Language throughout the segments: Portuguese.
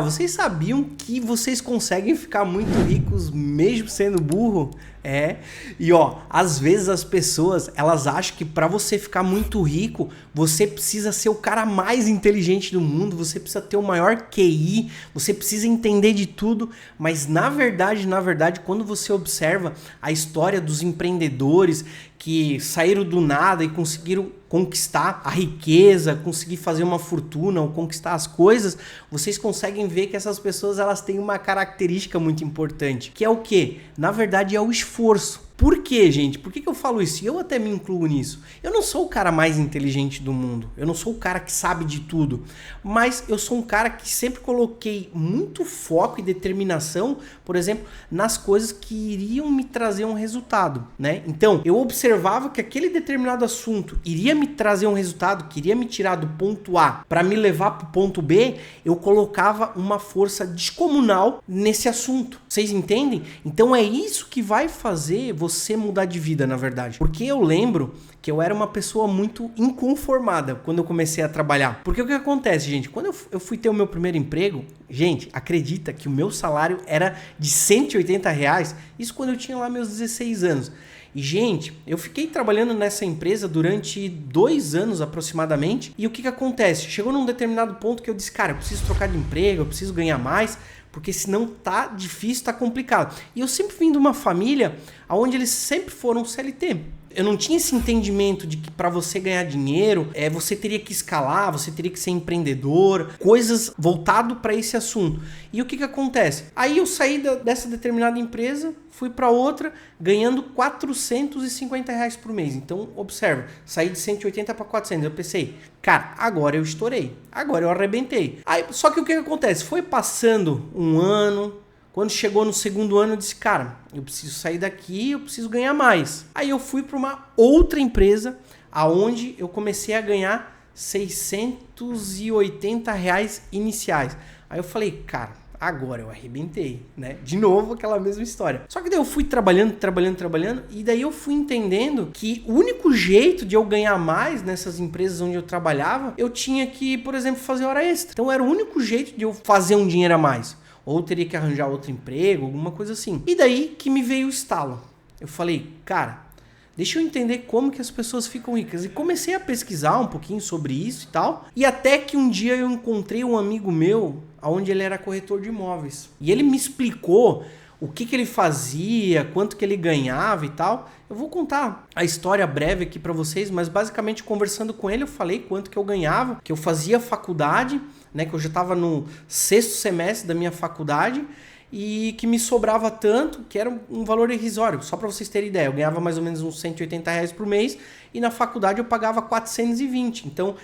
Vocês sabiam que vocês conseguem ficar muito ricos mesmo sendo burro? E às vezes as pessoas, elas acham que para você ficar muito rico, você precisa ser o cara mais inteligente do mundo, você precisa ter o maior QI, você precisa entender de tudo, mas na verdade, quando você observa a história dos empreendedores que saíram do nada e conseguiram conquistar a riqueza, conseguir fazer uma fortuna ou conquistar as coisas, vocês conseguem ver que essas pessoas, elas têm uma característica muito importante, que é o quê? Na verdade é o esforço. Por quê, gente? Por que eu falo isso? Eu até me incluo nisso. Eu não sou o cara mais inteligente do mundo. Eu não sou o cara que sabe de tudo. Mas eu sou um cara que sempre coloquei muito foco e determinação, por exemplo, nas coisas que iriam me trazer um resultado, né? Então, eu observava que aquele determinado assunto iria me trazer um resultado, que iria me tirar do ponto A para me levar para o ponto B, eu colocava uma força descomunal nesse assunto. Vocês entendem? Então é isso que vai fazer você mudar de vida, na verdade. Porque eu lembro que eu era uma pessoa muito inconformada quando eu comecei a trabalhar. Porque o que acontece, gente? Quando eu fui ter o meu primeiro emprego, gente, acredita que o meu salário era de R$180, isso quando eu tinha lá meus 16 anos. E, gente, eu fiquei trabalhando nessa empresa durante 2 anos aproximadamente. E o que acontece? Chegou num determinado ponto que eu disse, cara, eu preciso trocar de emprego, eu preciso ganhar mais, porque senão tá difícil, tá complicado. E eu sempre vim de uma família onde eles sempre foram CLT. Eu não tinha esse entendimento de que para você ganhar dinheiro, você teria que escalar, você teria que ser empreendedor, coisas voltado para esse assunto. E o que acontece? Aí eu saí dessa determinada empresa, fui para outra, ganhando R$450 por mês. Então, observa, saí de 180 para 400. Eu pensei, cara, agora eu estourei, agora eu arrebentei. Aí, só que o que acontece? Foi passando um ano. Quando chegou no segundo ano, eu disse, cara, eu preciso sair daqui, eu preciso ganhar mais. Aí eu fui para uma outra empresa, aonde eu comecei a ganhar R$680 iniciais. Aí eu falei, cara, agora eu arrebentei, né? De novo aquela mesma história. Só que daí eu fui trabalhando, e daí eu fui entendendo que o único jeito de eu ganhar mais nessas empresas onde eu trabalhava, eu tinha que, por exemplo, fazer hora extra. Então era o único jeito de eu fazer um dinheiro a mais. Ou teria que arranjar outro emprego, alguma coisa assim. E daí que me veio o estalo. Eu falei, cara, deixa eu entender como que as pessoas ficam ricas. E comecei a pesquisar um pouquinho sobre isso e tal. E até que um dia eu encontrei um amigo meu, onde ele era corretor de imóveis. E ele me explicou o que ele fazia, quanto que ele ganhava e tal. Eu vou contar a história breve aqui para vocês, mas basicamente conversando com ele eu falei quanto que eu ganhava, que eu fazia faculdade, né, que eu já estava no 6º semestre da minha faculdade e que me sobrava tanto, que era um valor irrisório. Só para vocês terem ideia, eu ganhava mais ou menos uns R$180 por mês e na faculdade eu pagava 420. Então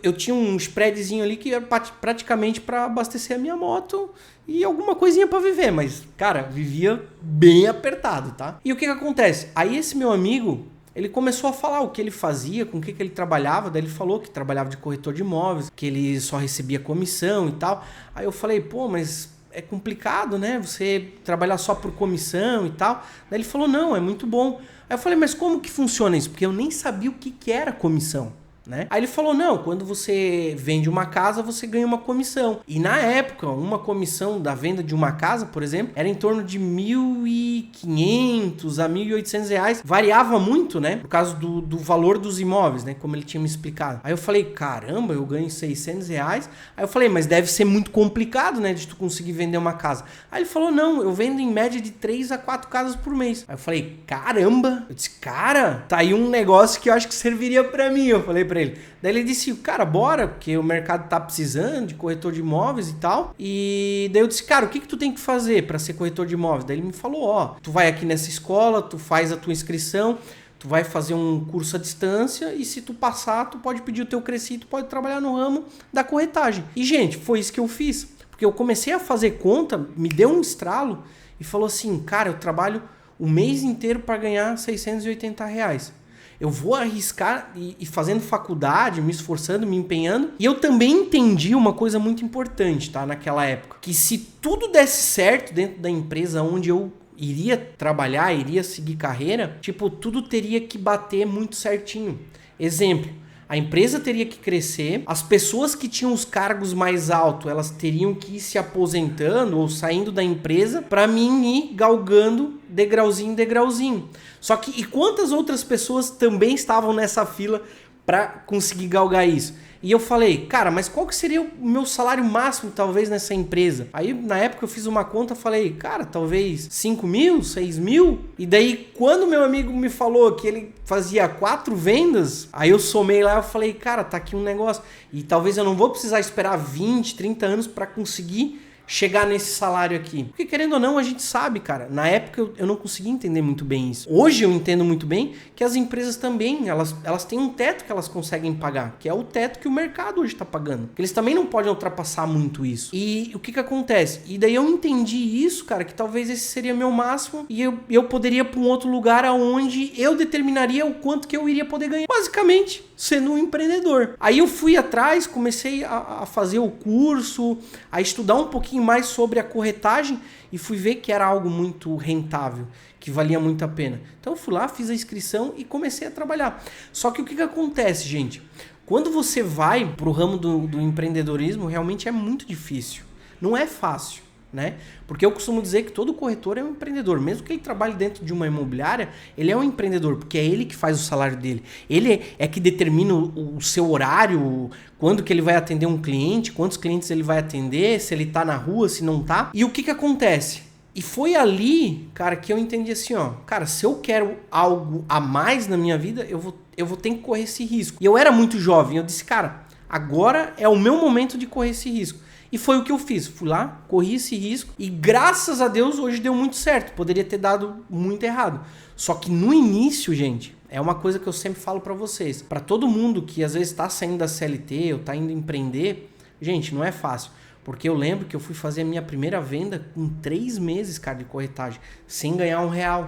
eu tinha um spreadzinho ali que era praticamente para abastecer a minha moto e alguma coisinha para viver, mas, cara, vivia bem apertado, tá? E o que acontece? Aí esse meu amigo, ele começou a falar o que ele fazia, com o que ele trabalhava, daí ele falou que trabalhava de corretor de imóveis, que ele só recebia comissão e tal. Aí eu falei, pô, mas é complicado, né? Você trabalhar só por comissão e tal. Daí ele falou, não, é muito bom. Aí eu falei, mas como que funciona isso? Porque eu nem sabia o que era comissão. Né? Aí ele falou, não, quando você vende uma casa, você ganha uma comissão. E na época, uma comissão da venda de uma casa, por exemplo, era em torno de R$1.500 a R$1.800. Variava muito, né? Por causa do valor dos imóveis, né? Como ele tinha me explicado. Aí eu falei, caramba, eu ganho R$600. Aí eu falei, mas deve ser muito complicado, né? De tu conseguir vender uma casa. Aí ele falou, não, eu vendo em média de 3 a 4 casas por mês. Aí eu falei, caramba. Eu disse, cara, tá aí um negócio que eu acho que serviria pra mim. Eu falei pra ele. Daí ele disse, cara, bora, porque o mercado tá precisando de corretor de imóveis e tal. E daí eu disse, cara, o que tu tem que fazer para ser corretor de imóveis? Daí ele me falou, ó, tu vai aqui nessa escola, tu faz a tua inscrição, tu vai fazer um curso à distância e se tu passar, tu pode pedir o teu crescido, tu pode trabalhar no ramo da corretagem. E, gente, foi isso que eu fiz. Porque eu comecei a fazer conta, me deu um estralo e falou assim, cara, eu trabalho o mês inteiro para ganhar R$680. Eu vou arriscar e fazendo faculdade, me esforçando, me empenhando. E eu também entendi uma coisa muito importante, tá? Naquela época. Que se tudo desse certo dentro da empresa onde eu iria trabalhar, iria seguir carreira, tipo, tudo teria que bater muito certinho. Exemplo, A empresa teria que crescer, as pessoas que tinham os cargos mais altos, elas teriam que ir se aposentando ou saindo da empresa para mim ir galgando degrauzinho em degrauzinho. Só que e quantas outras pessoas também estavam nessa fila para conseguir galgar isso? E eu falei, cara, mas qual que seria o meu salário máximo, talvez, nessa empresa? Aí, na época, eu fiz uma conta, falei, cara, talvez 5 mil, 6 mil? E daí, quando meu amigo me falou que ele fazia 4 vendas, aí eu somei lá, eu falei, cara, tá aqui um negócio. E talvez eu não vou precisar esperar 20, 30 anos para conseguir chegar nesse salário aqui. Porque querendo ou não, a gente sabe, cara, na época eu não conseguia entender muito bem isso. Hoje eu entendo muito bem que as empresas também, elas têm um teto que elas conseguem pagar, que é o teto que o mercado hoje está pagando. Eles também não podem ultrapassar muito isso. E o que acontece? E daí eu entendi isso, cara, que talvez esse seria meu máximo e eu poderia ir para um outro lugar aonde eu determinaria o quanto que eu iria poder ganhar. Basicamente, sendo um empreendedor. Aí eu fui atrás, comecei a fazer o curso, a estudar um pouquinho mais sobre a corretagem e fui ver que era algo muito rentável, que valia muito a pena. Então eu fui lá, fiz a inscrição e comecei a trabalhar. Só que o que acontece, gente? Quando você vai pro ramo do empreendedorismo, realmente é muito difícil. Não é fácil, né? Porque eu costumo dizer que todo corretor é um empreendedor. Mesmo que ele trabalhe dentro de uma imobiliária, ele é um empreendedor, porque é ele que faz o salário dele. Ele é que determina o seu horário, quando que ele vai atender um cliente, quantos clientes ele vai atender, se ele tá na rua, se não tá. E o que acontece? E foi ali, cara, que eu entendi assim, ó, cara, se eu quero algo a mais na minha vida, eu vou ter que correr esse risco. E eu era muito jovem, eu disse, cara, agora é o meu momento de correr esse risco. E foi o que eu fiz. Fui lá, corri esse risco e graças a Deus hoje deu muito certo. Poderia ter dado muito errado. Só que no início, gente, é uma coisa que eu sempre falo pra vocês. Pra todo mundo que às vezes tá saindo da CLT ou tá indo empreender, gente, não é fácil. Porque eu lembro que eu fui fazer a minha primeira venda com 3 meses, cara, de corretagem, sem ganhar R$1.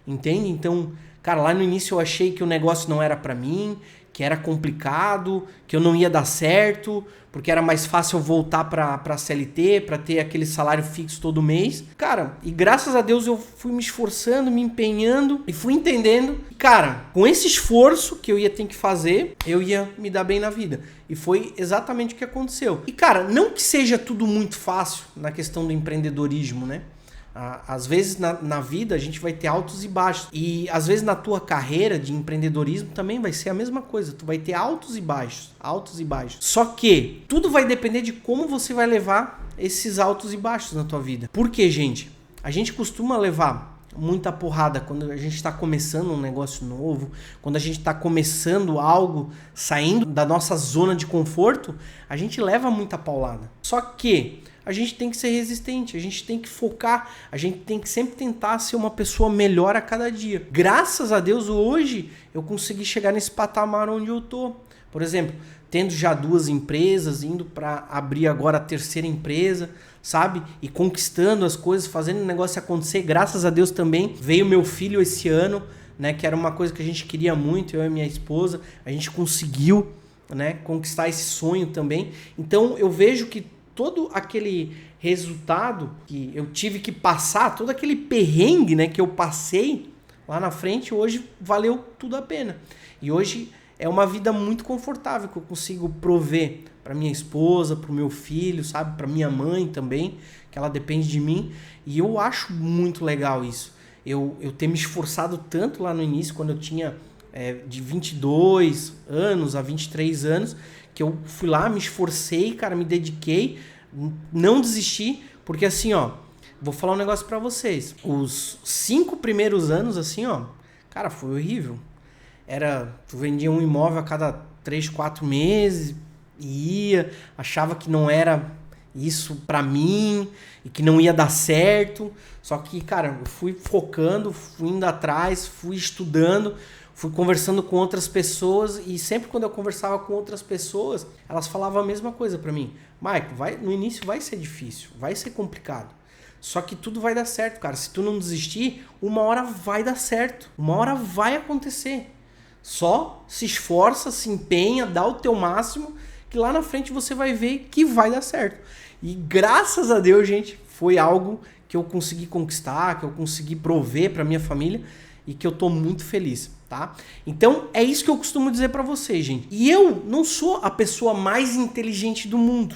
Entende? Então, cara, lá no início eu achei que o negócio não era pra mim, que era complicado, que eu não ia dar certo, porque era mais fácil eu voltar pra CLT, pra ter aquele salário fixo todo mês. Cara, e graças a Deus eu fui me esforçando, me empenhando e fui entendendo. Cara, com esse esforço que eu ia ter que fazer, eu ia me dar bem na vida. E foi exatamente o que aconteceu. E cara, não que seja tudo muito fácil na questão do empreendedorismo, né? Às vezes na vida a gente vai ter altos e baixos. E às vezes na tua carreira de empreendedorismo também vai ser a mesma coisa. Tu vai ter altos e baixos, altos e baixos. Só que tudo vai depender de como você vai levar esses altos e baixos na tua vida. Por quê, gente? A gente costuma levar muita porrada quando a gente está começando um negócio novo, quando a gente está começando algo, saindo da nossa zona de conforto, a gente leva muita paulada. Só que a gente tem que ser resistente, a gente tem que focar, a gente tem que sempre tentar ser uma pessoa melhor a cada dia. Graças a Deus, hoje eu consegui chegar nesse patamar onde eu tô. Por exemplo, tendo já 2 empresas, indo para abrir agora a 3ª empresa, sabe? E conquistando as coisas, fazendo o negócio acontecer. Graças a Deus também veio meu filho esse ano, né? Que era uma coisa que a gente queria muito, eu e minha esposa. A gente conseguiu, né, conquistar esse sonho também. Então eu vejo que todo aquele resultado que eu tive que passar, todo aquele perrengue, né, que eu passei lá na frente, hoje valeu tudo a pena. E hoje é uma vida muito confortável que eu consigo prover para minha esposa, para o meu filho, sabe, para minha mãe também, que ela depende de mim. E eu acho muito legal isso. Eu ter me esforçado tanto lá no início, quando eu tinha de 22 anos a 23 anos, que eu fui lá, me esforcei, cara, me dediquei, não desisti, porque assim, ó, vou falar um negócio pra vocês. Os 5 primeiros anos, assim, ó, cara, foi horrível. Tu vendia um imóvel a cada 3, 4 meses, achava que não era isso pra mim e que não ia dar certo. Só que, cara, eu fui focando, fui indo atrás, fui estudando, fui conversando com outras pessoas e sempre quando eu conversava com outras pessoas, elas falavam a mesma coisa pra mim. Michael, no início vai ser difícil, vai ser complicado. Só que tudo vai dar certo, cara. Se tu não desistir, uma hora vai dar certo. Uma hora vai acontecer. Só se esforça, se empenha, dá o teu máximo, que lá na frente você vai ver que vai dar certo. E graças a Deus, gente, foi algo que eu consegui conquistar, que eu consegui prover pra minha família e que eu tô muito feliz. tá? Então é isso que eu costumo dizer pra vocês, gente. E eu não sou a pessoa mais inteligente do mundo,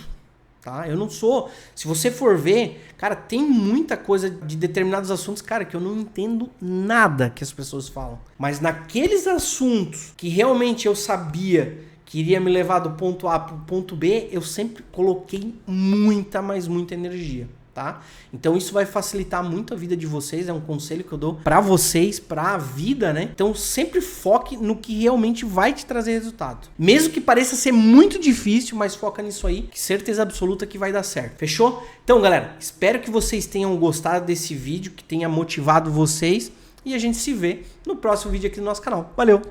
tá? Eu não sou. Se você for ver, cara, tem muita coisa de determinados assuntos, cara, que eu não entendo nada que as pessoas falam. Mas naqueles assuntos que realmente eu sabia que iria me levar do ponto A pro ponto B, eu sempre coloquei muita, mas muita energia. Tá? Então isso vai facilitar muito a vida de vocês, é um conselho que eu dou para vocês, para a vida, né? Então sempre foque no que realmente vai te trazer resultado. Mesmo que pareça ser muito difícil, mas foca nisso aí, que certeza absoluta que vai dar certo. Fechou? Então, galera, espero que vocês tenham gostado desse vídeo, que tenha motivado vocês e a gente se vê no próximo vídeo aqui do nosso canal. Valeu!